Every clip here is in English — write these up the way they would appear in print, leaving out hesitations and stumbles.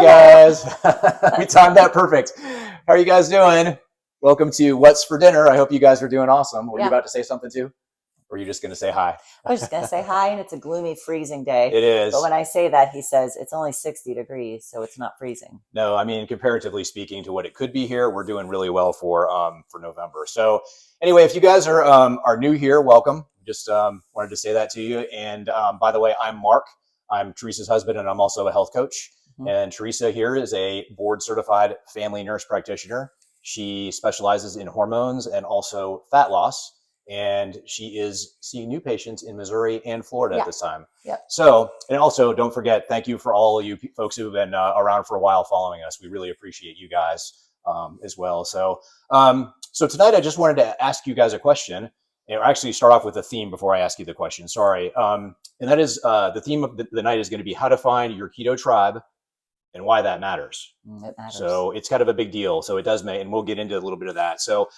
guys. We timed that perfect. How are you guys doing? Welcome to What's for Dinner. I hope you guys are doing awesome. Were you about to say something too? Or are you just going to say hi? I was just going to say hi, and it's a gloomy, freezing day. It is. But when I say that, he says it's only 60 degrees, so it's not freezing. No, I mean, comparatively speaking to what it could be here, we're doing really well for November. So anyway, if you guys are new here, welcome. Just wanted to say that to you. And by the way, I'm Mark. I'm Teresa's husband, and I'm also a health coach. Mm-hmm. And Teresa here is a board-certified family nurse practitioner. She specializes in hormones and also fat loss. And she is seeing new patients in Missouri and Florida at this time. Yep. So, and also don't forget, thank you for all of you folks who've been around for a while following us. We really appreciate you guys as well. So, so tonight I just wanted to ask you guys a question, and actually start off with a theme before I ask you the question. Sorry. And that is the theme of the night is going to be how to find your keto tribe and why that matters. It matters. So it's kind of a big deal. So it does make, and we'll get into a little bit of that. So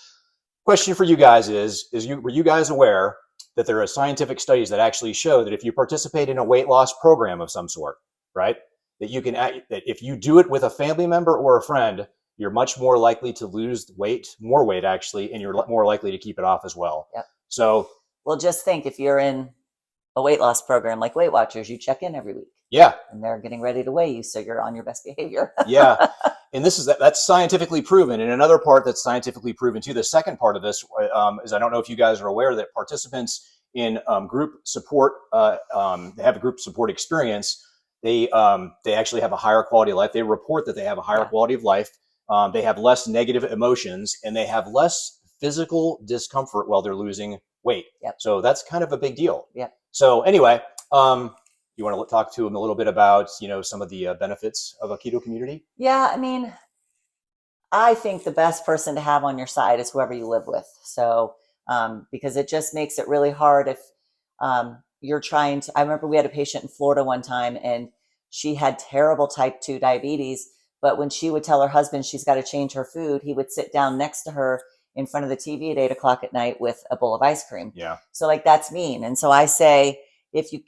question for you guys were you guys aware that there are scientific studies that actually show that if you participate in a weight loss program of some sort, right, that you can, that if you do it with a family member or a friend, you're much more likely to lose weight, more weight actually, and you're more likely to keep it off as well. Yep. So, well, just think if you're in a weight loss program like Weight Watchers, you check in every week. Yeah. And they're getting ready to weigh you, so you're on your best behavior. Yeah. And that's scientifically proven. And another part that's scientifically proven too, the second part of this is, I don't know if you guys are aware that participants in group support, they have a group support experience. They actually have a higher quality of life. They report that they have a higher quality of life. They have less negative emotions, and they have less physical discomfort while they're losing weight. Yep. So that's kind of a big deal. Yeah. So anyway, you want to talk to them a little bit about, some of the benefits of a keto community? Yeah. I mean, I think the best person to have on your side is whoever you live with. So, because it just makes it really hard if you're trying to, I remember we had a patient in Florida one time, and she had terrible type 2 diabetes, but when she would tell her husband she's got to change her food, he would sit down next to her in front of the TV at 8:00 at night with a bowl of ice cream. Yeah. So like, that's mean. And so I say,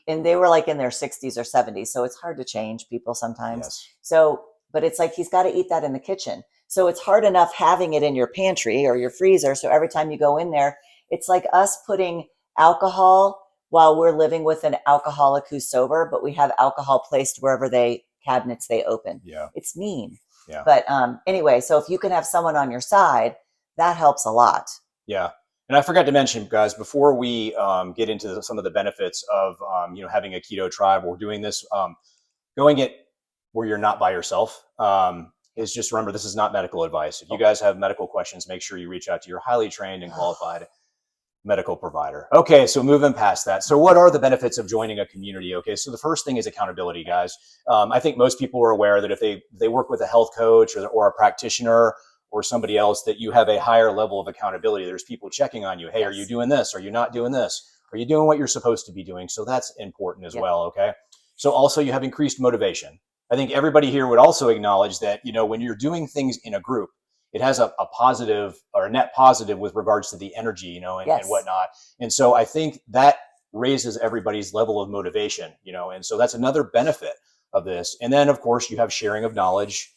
and they were like in their 60s or 70s, so it's hard to change people sometimes. Yes. So, but it's like, he's got to eat that in the kitchen. So it's hard enough having it in your pantry or your freezer. So every time you go in there, it's like us putting alcohol while we're living with an alcoholic who's sober, but we have alcohol placed wherever cabinets they open. Yeah. It's mean. Yeah. But anyway, so if you can have someone on your side, that helps a lot. Yeah. And I forgot to mention, guys, before we get into some of the benefits of, having a keto tribe or doing this, going it where you're not by yourself, is just remember, this is not medical advice. If you guys have medical questions, make sure you reach out to your highly trained and qualified medical provider. Okay, so moving past that. So what are the benefits of joining a community? Okay, so the first thing is accountability, guys. I think most people are aware that if they work with a health coach or a practitioner or somebody else, that you have a higher level of accountability. There's people checking on you. Hey, Yes. Are you doing this? Are you not doing this? Are you doing what you're supposed to be doing? So that's important as well, okay? So also you have increased motivation. I think everybody here would also acknowledge that, when you're doing things in a group, it has a positive or a net positive with regards to the energy, and whatnot. And so I think that raises everybody's level of motivation, and so that's another benefit of this. And then of course you have sharing of knowledge.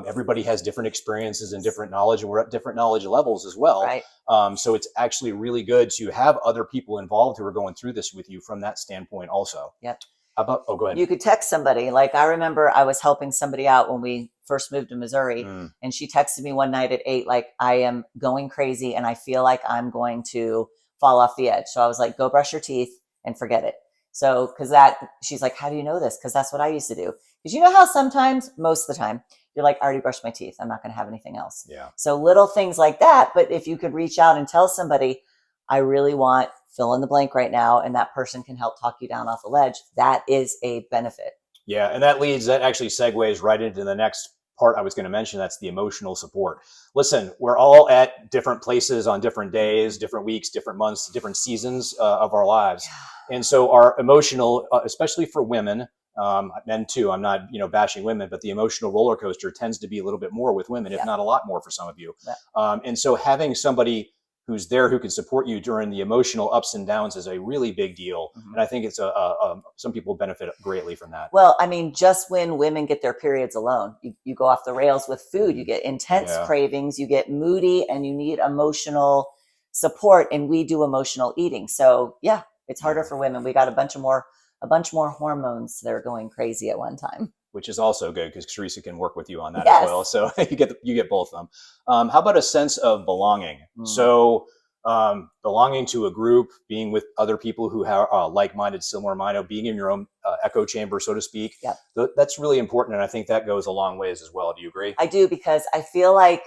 Everybody has different experiences and different knowledge, and we're at different knowledge levels as well. Right. So it's actually really good to have other people involved who are going through this with you from that standpoint also. Yep. How about, go ahead. You could text somebody. Like, I remember I was helping somebody out when we first moved to Missouri, and she texted me one night at 8, like, I am going crazy and I feel like I'm going to fall off the edge. So I was like, go brush your teeth and forget it. So, she's like, how do you know this? Because that's what I used to do. Because you know how sometimes, most of the time, you're like, I already brushed my teeth. I'm not going to have anything else. Yeah. So little things like that. But if you could reach out and tell somebody, I really want fill in the blank right now, and that person can help talk you down off the ledge, that is a benefit. Yeah. And that actually segues right into the next part I was going to mention. That's the emotional support. Listen, we're all at different places on different days, different weeks, different months, different seasons of our lives. And so our emotional, especially for women, men too, I'm not, bashing women, but the emotional roller coaster tends to be a little bit more with women, if not a lot more for some of you. Yeah. And so having somebody who's there, who can support you during the emotional ups and downs is a really big deal. Mhm. And I think it's some people benefit greatly from that. Well, I mean, just when women get their periods alone, you go off the rails with food, you get intense Yeah. cravings, you get moody, and you need emotional support. And we do emotional eating. So yeah, it's harder for women. We got a bunch more hormones that are going crazy at one time. Which is also good because Teresa can work with you on that Yes. as well. So you get both of them. How about a sense of belonging? Mm. So belonging to a group, being with other people who have like-minded, similar mind, being in your own echo chamber, so to speak. Yep. That's really important. And I think that goes a long ways as well. Do you agree? I do, because I feel like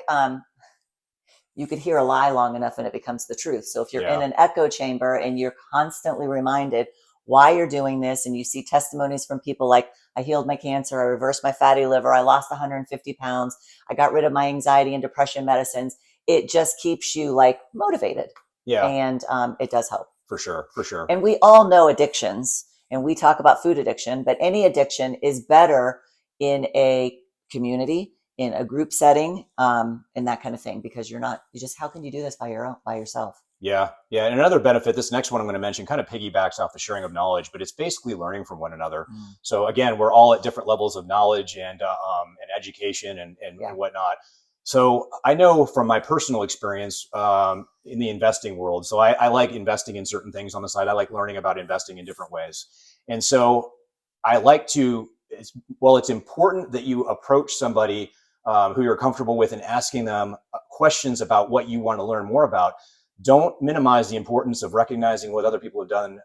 you could hear a lie long enough and it becomes the truth. So if you're in an echo chamber and you're constantly reminded why you're doing this, and you see testimonies from people like, I healed my cancer, I reversed my fatty liver, I lost 150 pounds, I got rid of my anxiety and depression medicines, it just keeps you like motivated. Yeah. And it does help. For sure. For sure. And we all know addictions, and we talk about food addiction, but any addiction is better in a community, in a group setting, and that kind of thing, because how can you do this by yourself? Yeah. Yeah. And another benefit, this next one I'm going to mention kind of piggybacks off the sharing of knowledge, but it's basically learning from one another. Mm. So again, we're all at different levels of knowledge and education and whatnot. So I know from my personal experience in the investing world, so I like investing in certain things on the side. I like learning about investing in different ways. And so I like to, it's important that you approach somebody who you're comfortable with and asking them questions about what you want to learn more about. Don't minimize the importance of recognizing what other people have done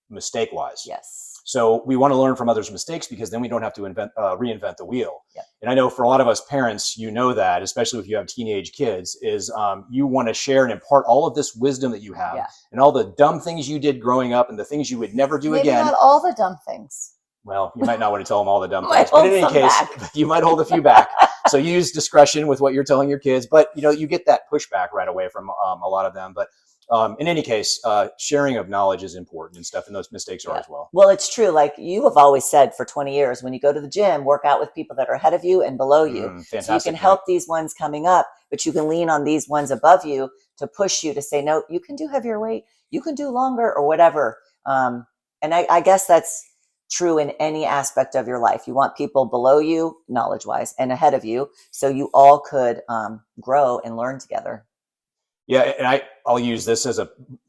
mistake-wise. Yes. So we want to learn from others' mistakes, because then we don't have to reinvent the wheel. Yep. And I know for a lot of us parents, that, especially if you have teenage kids, is you want to share and impart all of this wisdom that you have and all the dumb things you did growing up and the things you would never do again. Maybe not all the dumb things. Well, you might not want to tell them all the dumb things, but in any case, you might hold a few back. So use discretion with what you're telling your kids, but you get that pushback right away from a lot of them. But in any case, sharing of knowledge is important and stuff, and those mistakes are as well. Well, it's true. Like you have always said for 20 years, when you go to the gym, work out with people that are ahead of you and below you. Fantastic. So you can help these ones coming up, but you can lean on these ones above you to push you to say, no, you can do heavier weight, you can do longer or whatever. And I guess that's true in any aspect of your life. You want people below you, knowledge-wise, and ahead of you, so you all could grow and learn together. Yeah, and I'll use this as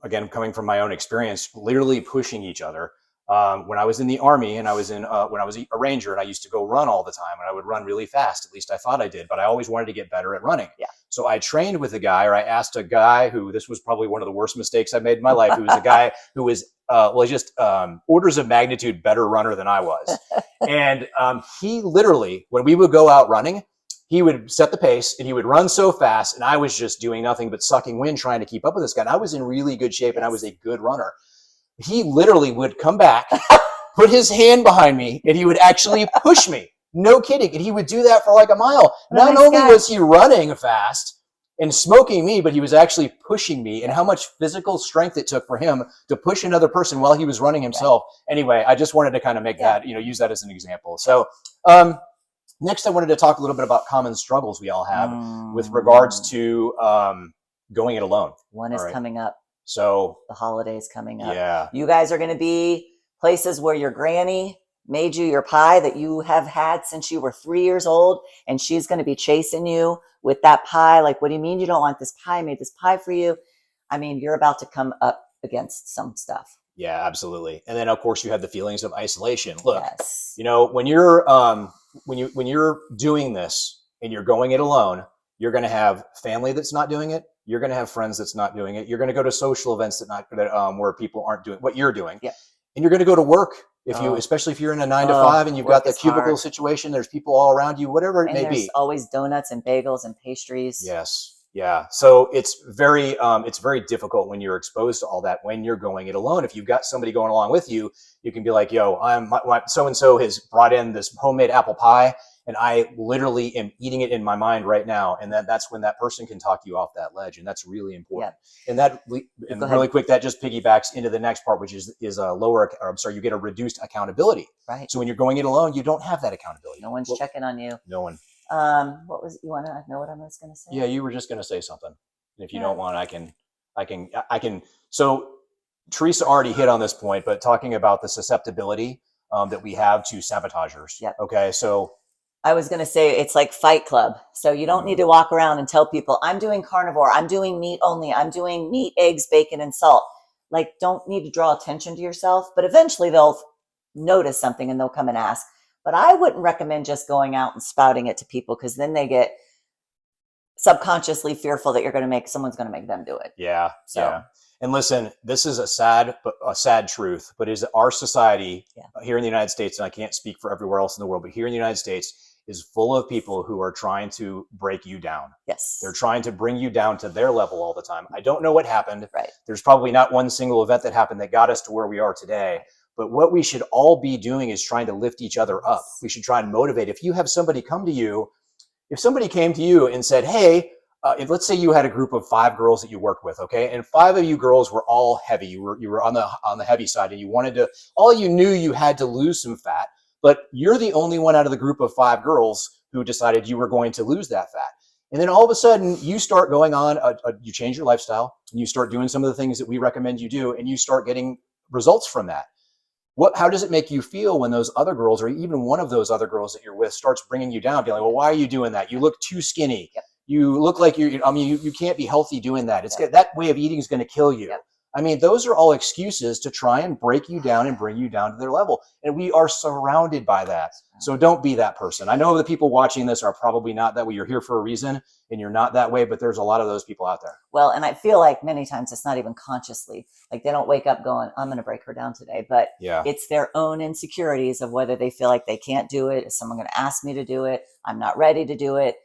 again, coming from my own experience, literally pushing each other. When I was in the Army and I was when I was a Ranger, and I used to go run all the time, and I would run really fast. At least I thought I did, but I always wanted to get better at running. Yeah. So I trained with a guy, or I asked a guy who, this was probably one of the worst mistakes I made in my life. Who was a guy who was just orders of magnitude better runner than I was. And he literally, when we would go out running, he would set the pace and he would run so fast, and I was just doing nothing but sucking wind trying to keep up with this guy. And I was in really good shape and I was a good runner. He literally would come back, put his hand behind me, and he would actually push me. No kidding. And he would do that for like a mile. Not only was he running fast and smoking me, but he was actually pushing me, and how much physical strength it took for him to push another person while he was running himself. Right. Anyway, I just wanted to kind of make that, use that as an example. So, next, I wanted to talk a little bit about common struggles we all have with regards to going it alone. One is coming up. So the holidays coming up. Yeah. You guys are going to be places where your granny made you your pie that you have had since you were 3 years old, and she's going to be chasing you with that pie. Like, what do you mean you don't want this pie? I made this pie for you. I mean, you're about to come up against some stuff. Yeah, absolutely. And then of course you have the feelings of isolation. Look, when you're doing this and you're going it alone, you're going to have family that's not doing it. You're going to have friends that's not doing it. You're going to go to social events where people aren't doing what you're doing. Yeah. And you're going to go to work especially if you're in a 9 to 5 and you've got the cubicle situation, there's people all around you, whatever it may be. There's always donuts and bagels and pastries. Yes. Yeah. So it's very difficult when you're exposed to all that when you're going it alone. If you've got somebody going along with you, you can be like, yo, so-and-so has brought in this homemade apple pie, and I literally am eating it in my mind right now. And that's when that person can talk you off that ledge. And that's really important. Yeah. And really quick, that just piggybacks into the next part, which is you get a reduced accountability. Right. So when you're going it alone, you don't have that accountability. No one's checking on you. No one. You want to know what I was going to say? Yeah, you were just going to say something. And if you don't want, I can So Teresa already hit on this point, but talking about the susceptibility that we have to sabotagers. Yep. Okay. So I was going to say it's like Fight Club. So you don't need to walk around and tell people, I'm doing carnivore, I'm doing meat only, I'm doing meat, eggs, bacon, and salt. Like, don't need to draw attention to yourself, but eventually they'll notice something and they'll come and ask. But I wouldn't recommend just going out and spouting it to people, because then they get subconsciously fearful that someone's going to make them do it. Yeah. So. Yeah. And listen, this is a sad truth, but is our society here in the United States, and I can't speak for everywhere else in the world, but here in the United States is full of people who are trying to break you down. Yes. They're trying to bring you down to their level all the time. I don't know what happened. Right. There's probably not one single event that happened that got us to where we are today. Right. But what we should all be doing is trying to lift each other up. We should try and motivate. If you have somebody come to you, if somebody came to you and said, hey, if let's say you had a group of 5 girls that you worked with, okay, and 5 of you girls were all heavy, you were on the heavy side, and you wanted to, all you knew you had to lose some fat, but you're the only one out of the group of 5 girls who decided you were going to lose that fat. And then all of a sudden you start going on, you change your lifestyle, and you start doing some of the things that we recommend you do, and you start getting results from that. How does it make you feel when those other girls, or even one of those other girls that you're with, starts bringing you down, being like, well, why are you doing that? You look too skinny. Yep. You look like you can't be healthy doing that. That way of eating is going to kill you. Yep. I mean, those are all excuses to try and break you down and bring you down to their level. And we are surrounded by that. So don't be that person. I know the people watching this are probably not that way. You're here for a reason and you're not that way, but there's a lot of those people out there. Well, and I feel like many times it's not even consciously, like they don't wake up going, I'm going to break her down today, but it's their own insecurities of whether they feel like they can't do it. Is someone going to ask me to do it? I'm not ready to do it.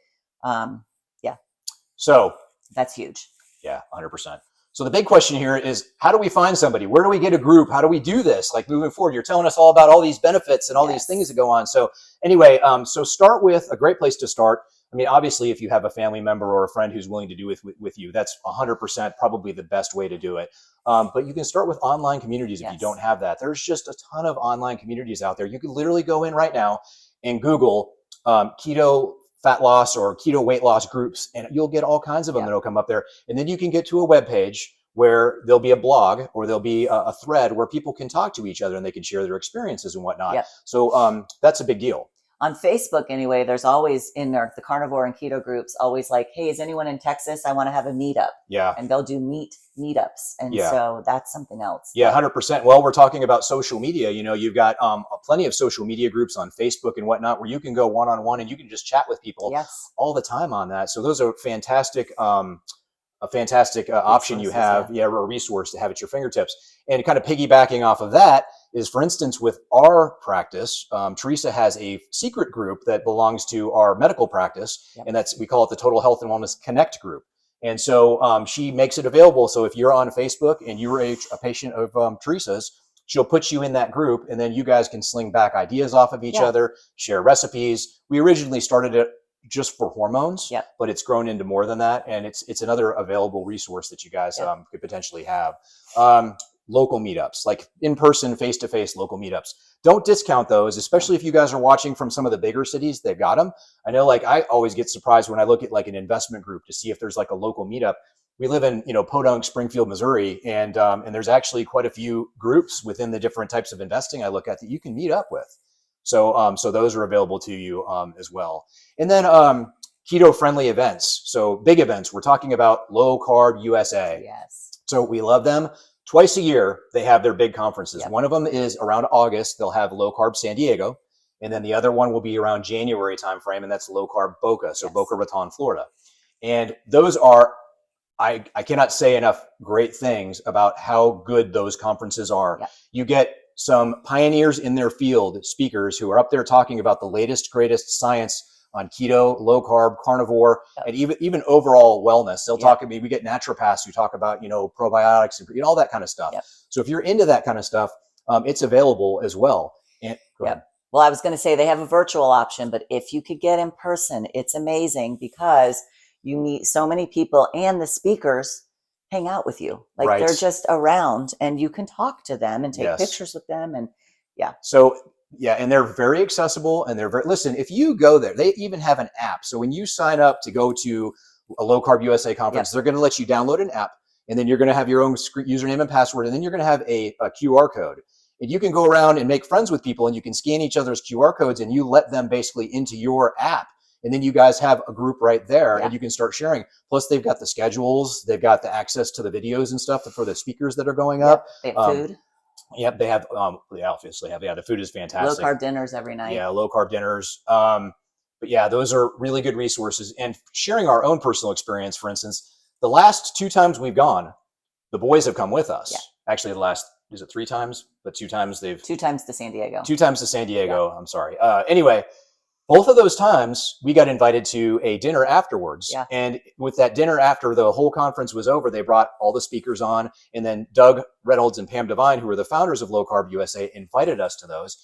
So that's huge. Yeah, 100%. So the big question here is, how do we find somebody? Where do we get a group? How do we do this? Like moving forward, you're telling us all about all these benefits and all these things that go on. So anyway, so start with a great place to start. I mean, obviously, if you have a family member or a friend who's willing to do it with you, that's 100% probably the best way to do it. But you can start with online communities if you don't have that. There's just a ton of online communities out there. You can literally go in right now and Google keto fat loss or keto weight loss groups, and you'll get all kinds of them that'll come up there. And then you can get to a web page where there'll be a blog or there'll be a thread where people can talk to each other and they can share their experiences and whatnot. So that's a big deal. On Facebook, anyway, there's always in there, the carnivore and keto groups, always like, hey, is anyone in Texas? I want to have a meetup. Yeah. And they'll do meetups. And so that's something else. Yeah, 100%. Well, we're talking about social media. You know, you've got plenty of social media groups on Facebook and whatnot where you can go one-on-one and you can just chat with people all the time on that. So those are fantastic, a fantastic option you have, a resource to have at your fingertips. And kind of piggybacking off of that is, for instance, with our practice, Teresa has a secret group that belongs to our medical practice, and we call it the Total Health and Wellness Connect group. And so she makes it available. So if you're on Facebook and you're a patient of Teresa's, she'll put you in that group, and then you guys can sling back ideas off of each other, share recipes. We originally started it just for hormones, but it's grown into more than that. And it's another available resource that you guys could potentially have. Local meetups, like in-person, face-to-face local meetups. Don't discount those, especially if you guys are watching from some of the bigger cities. They've got them. I know, like, I always get surprised when I look at like an investment group to see if there's like a local meetup. We live in, Podunk, Springfield, Missouri, and there's actually quite a few groups within the different types of investing I look at that you can meet up with. So so those are available to you as well. And then keto-friendly events. So big events. We're talking about Low Carb USA. Yes. So we love them. Twice a year, they have their big conferences. One of them is around August. They'll have Low Carb San Diego. And then the other one will be around January timeframe, and that's Low Carb Boca, so Boca Raton, Florida. And those are, I cannot say enough great things about how good those conferences are. You get some pioneers in their field, speakers who are up there talking about the latest, greatest science on keto, low carb, carnivore, and even overall wellness. They'll talk to me. We get naturopaths who talk about, probiotics and all that kind of stuff. So if you're into that kind of stuff, it's available as well. And well, I was going to say they have a virtual option, but if you could get in person, it's amazing because you meet so many people and the speakers hang out with you. Like they're just around and you can talk to them and take pictures with them. And so and they're very accessible, and listen, if you go there, they even have an app. So when you sign up to go to a Low Carb USA conference, they're going to let you download an app, and then you're going to have your own username and password, and then you're going to have a QR code. And you can go around and make friends with people, and you can scan each other's QR codes, and you let them basically into your app. And then you guys have a group right there, and you can start sharing. Plus, they've got the schedules, they've got the access to the videos and stuff for the speakers that are going up. They have food. Yep, they have. They obviously have. Yeah, the food is fantastic. Low carb dinners every night. Yeah, low carb dinners. But yeah, those are really good resources. And sharing our own personal experience, for instance, the last 2 times we've gone, the boys have come with us. Yeah. Actually, the last, is it 3 times? But 2 times they've 2 times to San Diego. 2 times to San Diego. Yeah. I'm sorry. Anyway, both of those times we got invited to a dinner afterwards. Yeah. And with that dinner, after the whole conference was over, they brought all the speakers on, and then Doug Reynolds and Pam Devine, who are the founders of Low Carb USA, invited us to those.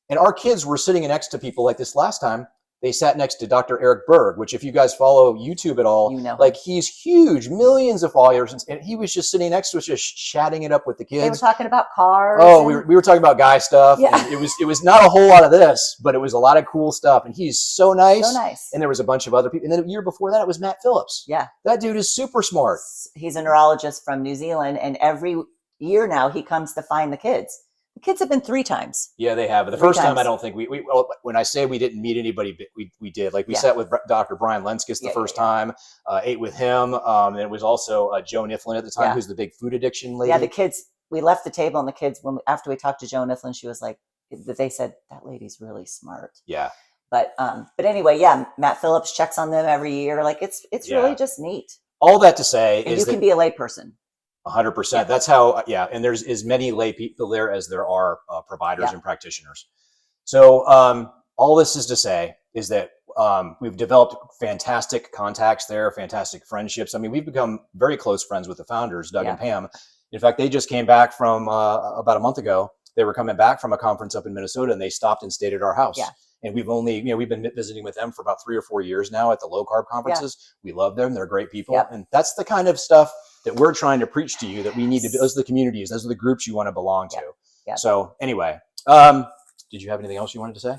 And our kids were sitting next to people like this last time. They sat next to Dr. Eric Berg, which if you guys follow YouTube at all, like he's huge, millions of followers. And he was just sitting next to us, just chatting it up with the kids. They were talking about cars. Oh, we were talking about guy stuff. Yeah. And it was not a whole lot of this, but it was a lot of cool stuff. And he's so nice. So nice. And there was a bunch of other people. And then the year before that, it was Matt Phillips. Yeah. That dude is super smart. He's a neurologist from New Zealand. And every year now he comes to find the kids. The kids have been 3 times. Yeah, they have. But the first time, I don't think well, when I say we didn't meet anybody, we did. Like we sat with Dr. Brian Lenskis the first time, ate with him. And it was also Joe Niflin at the time, who's the big food addiction lady. Yeah, the kids, we left the table and the kids, after we talked to Joe Niflin, she was like, they said, that lady's really smart. Yeah. But anyway, yeah, Matt Phillips checks on them every year. Like it's really just neat. All that to say is you can be a layperson. 100%. Yeah. That's how, and there's as many lay people there as there are providers and practitioners. So all this is to say is that we've developed fantastic contacts there, fantastic friendships. I mean, we've become very close friends with the founders, Doug and Pam. In fact, they just came back from about a month ago. They were coming back from a conference up in Minnesota, and they stopped and stayed at our house. Yeah. And we've only, we've been visiting with them for about 3 or 4 years now at the low carb conferences. Yeah. We love them. They're great people. Yep. And that's the kind of stuff that we're trying to preach to you, that we need to do. Those are the communities. Those are the groups you want to belong to. Yeah. So anyway, did you have anything else you wanted to say?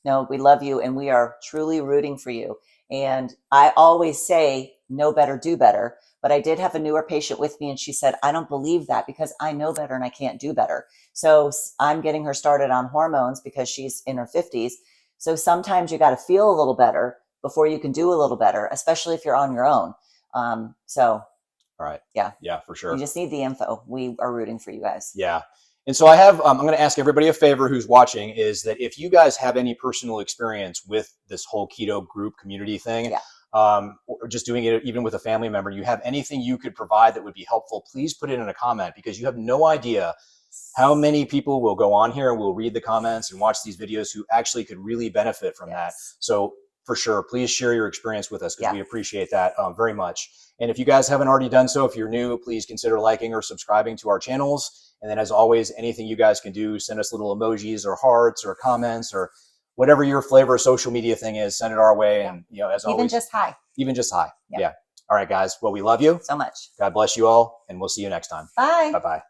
No, we love you, and we are truly rooting for you. And I always say, know better, do better. But I did have a newer patient with me, and she said, I don't believe that because I know better and I can't do better. So I'm getting her started on hormones because she's in her 50s. So sometimes you got to feel a little better before you can do a little better, especially if you're on your own. All right. Yeah. Yeah, for sure. You just need the info. We are rooting for you guys. Yeah. And so I have, I'm going to ask everybody a favor who's watching, is that if you guys have any personal experience with this whole keto group community thing, or just doing it even with a family member, you have anything you could provide that would be helpful, please put it in a comment, because you have no idea how many people will go on here and will read the comments and watch these videos who actually could really benefit from that. So for sure, please share your experience with us, because we appreciate that very much. And if you guys haven't already done so, if you're new, please consider liking or subscribing to our channels. And then as always, anything you guys can do, send us little emojis or hearts or comments or whatever your flavor social media thing is, send it our way. And as always, even just hi. Yeah. All right, guys. Well, we love you so much. God bless you all, and we'll see you next time. Bye. Bye-bye.